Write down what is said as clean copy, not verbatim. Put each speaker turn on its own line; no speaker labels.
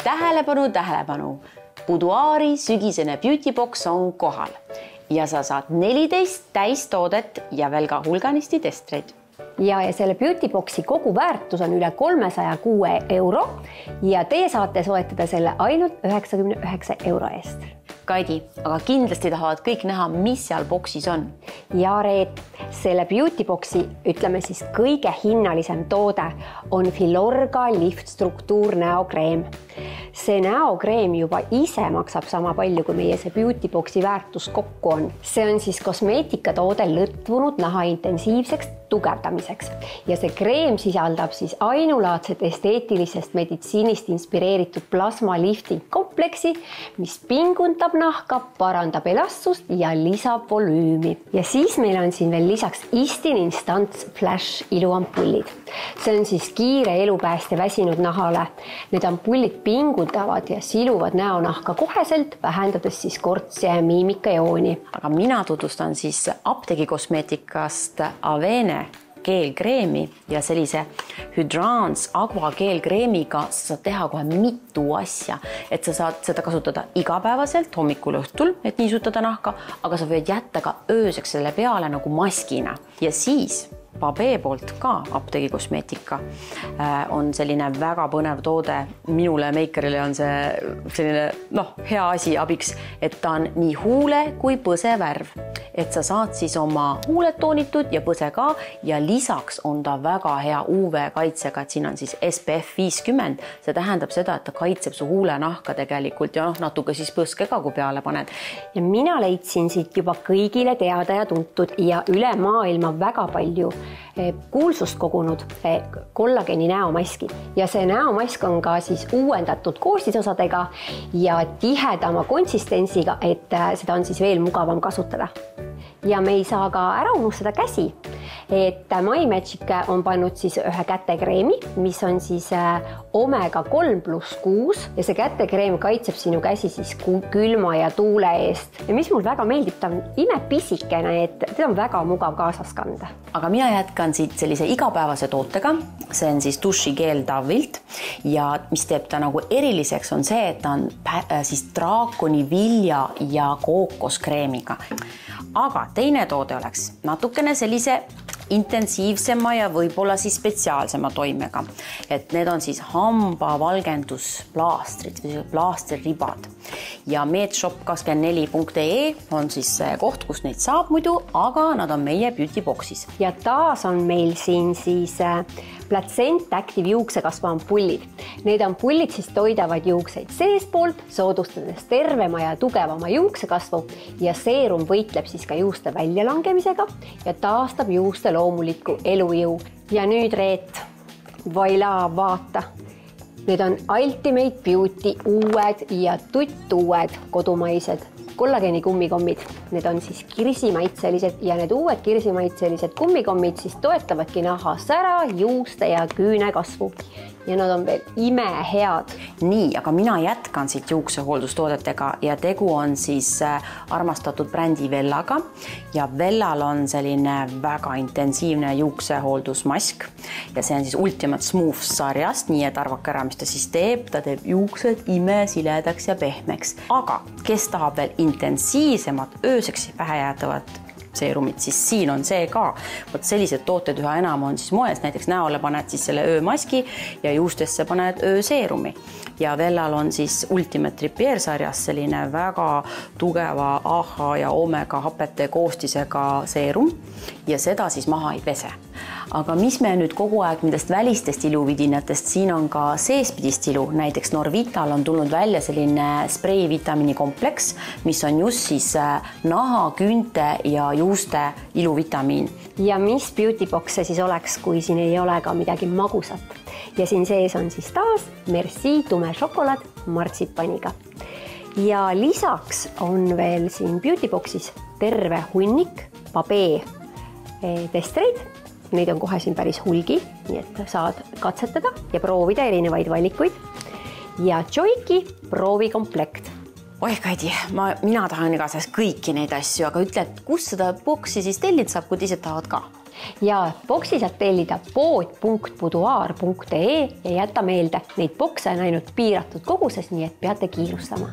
Tähelepanu, tähelepanu! Buduaari sügisene beauty box on kohal ja sa saad 14 täistoodet ja veel ka hulganisti testreid.
Ja selle beauty boxi kogu väärtus on üle 306 euro ja teie saate soetada selle ainult 99 euro eest.
Kaidi, aga kindlasti tahavad kõik näha, mis seal boksis on.
Ja Reet, selle beauty boxi, ütleme siis kõige hinnalisem toode on Filorga liftstruktuur näokreem. See näokreem juba ise maksab sama palju, kui meie see beauty boxi väärtus kokku on. See on siis kosmeetikatoode lõtvunud naha intensiivseks tugevdamiseks ja see kreem sisaldab siis ainulaadset esteetilisest meditsiinist inspireeritud plasma lifting kompleksi, mis pingutab nahka, parandab elastsust ja lisab volüümi. Ja siis meil on siin veel lisaks Istin Instants Flash iluampullid. See on siis kiire elupääste väsinud nahale. Need ampullid pingutavad ja siluvad näonahka koheselt, vähendades siis kortsi ja miimikajooni.
Aga mina tutvustan siis apteegi kosmeetikast Avene keelkreemi ja sellise Hydrans Aqua keelkreemiga sa saad teha kohe mitu asja, et sa saad seda kasutada igapäevaselt hommikul õhtul, et niisutada nahka, aga sa võid jätta ka ööseks selle peale nagu maskina ja siis Pabe poolt ka apteegi kosmeetika on selline väga põnev toode. Minule meikerile on see selline hea asi abiks, et ta on nii huule kui põse värv. Et sa saad siis oma huuled toonitud ja põse ka ja lisaks on ta väga hea UV kaitsega, et siin on siis SPF 50. See tähendab seda, et ta kaitseb su huule nahka tegelikult ja natuke siis põske ka, kui peale paned.
Ja mina leidsin siit juba kõigile teada ja tuntud ja üle maailma väga palju kuulsust kogunud kollageeni näomaski ja see näomask on ka siis uuendatud koostisosadega ja tihedama konsistentsiga, et seda on siis veel mugavam kasutada. Ja me ei saa ka ära unustada käsi, et My Magic on pannud siis ühe kätekreemi, mis on siis omega 3+6 ja see kätekreem kaitseb sinu käsi siis külma ja tuule eest. Ja mis mul väga meeldib, ta on imepisikene, et teda on väga mugav kaasas kanda.
Aga mina jätkan siit sellise igapäevase tootega, see on siis dušikeel Davilt ja mis teeb ta nagu eriliseks on see, et ta on siis draakoni vilja ja kookoskreemiga. Aga teine toode oleks natukene sellise intensiivsema ja võib-olla siis spetsiaalsema toimega. Et need on siis hambavalgendusplaastrid või plaastriribad. Ja medshop24.ee on siis see koht, kus neid saab muidu, aga nad on meie beauty boxis.
Ja taas on meil siin siis Placent Active juuksekasvu ampullid. Need ampullid siis toidavad juukseid seespoolt, soodustades tervema ja tugevama juuksekasvu ja seerum võitleb siis ka juuste väljalangemisega ja taastab juuste loomuliku elujõu. Ja nüüd Reet, vaila, vaata. Need on Ultimate Beauty uued ja tuttuued kodumaised kollageeni kummikommid. Need on siis kirsimaitselised ja need uued kirsimaitselised kummikommid siis toetavadki naha sära, juuste ja küüne kasvu. Ja nad on veel imehead.
Nii, aga mina jätkan siit juuksehooldustoodetega ja tegu on siis armastatud brändi Vellaga ja Vellal on selline väga intensiivne juuksehooldusmask ja see on siis Ultimate Smooth sarjast, nii et arvake ära, mis ta siis teeb. Ta teeb juuksed imesiledaks ja pehmeks, aga kes tahab veel intensiivsemat ööseks pähe jäätavat seerumit, siis siin on see ka. Võt sellised tooted üha enam on siis moes, näiteks näole paned siis selle öömaski ja juustesse paned ööseerumi. Ja Vellal on siis Ultimate Repair sarjas selline väga tugeva AHA ja omega hapete koostisega seerum ja seda siis maha ei pese. Aga mis me nüüd kogu aeg nendest välistest iluvidinatest, siin on ka seespidist ilu, näiteks Norvital on tulnud välja selline sprei vitamiini kompleks, mis on just siis naha, küünte ja juuste iluvitamiin.
Ja mis beauty box see siis oleks, kui siin ei ole ka midagi magusat? Ja siin sees on siis taas Merci tume šokolaad martsipaniga. Ja lisaks on veel siin beauty boxis terve hunnik Pabe testreid. Neid on kohe siin päris hulgi, nii et saad katsetada ja proovida erinevaid valikuid. Ja Joiki proovikomplekt.
Oi, Kaidi, mina tahan igatahes kõiki neid asju, aga ütle, et kus seda boksi siis tellid saab, kui teised tahavad ka?
ja boksi saab tellida pood.boudoir.ee ja jäta meelde, neid bokse on ainult piiratud koguses, nii et peate kiirustama.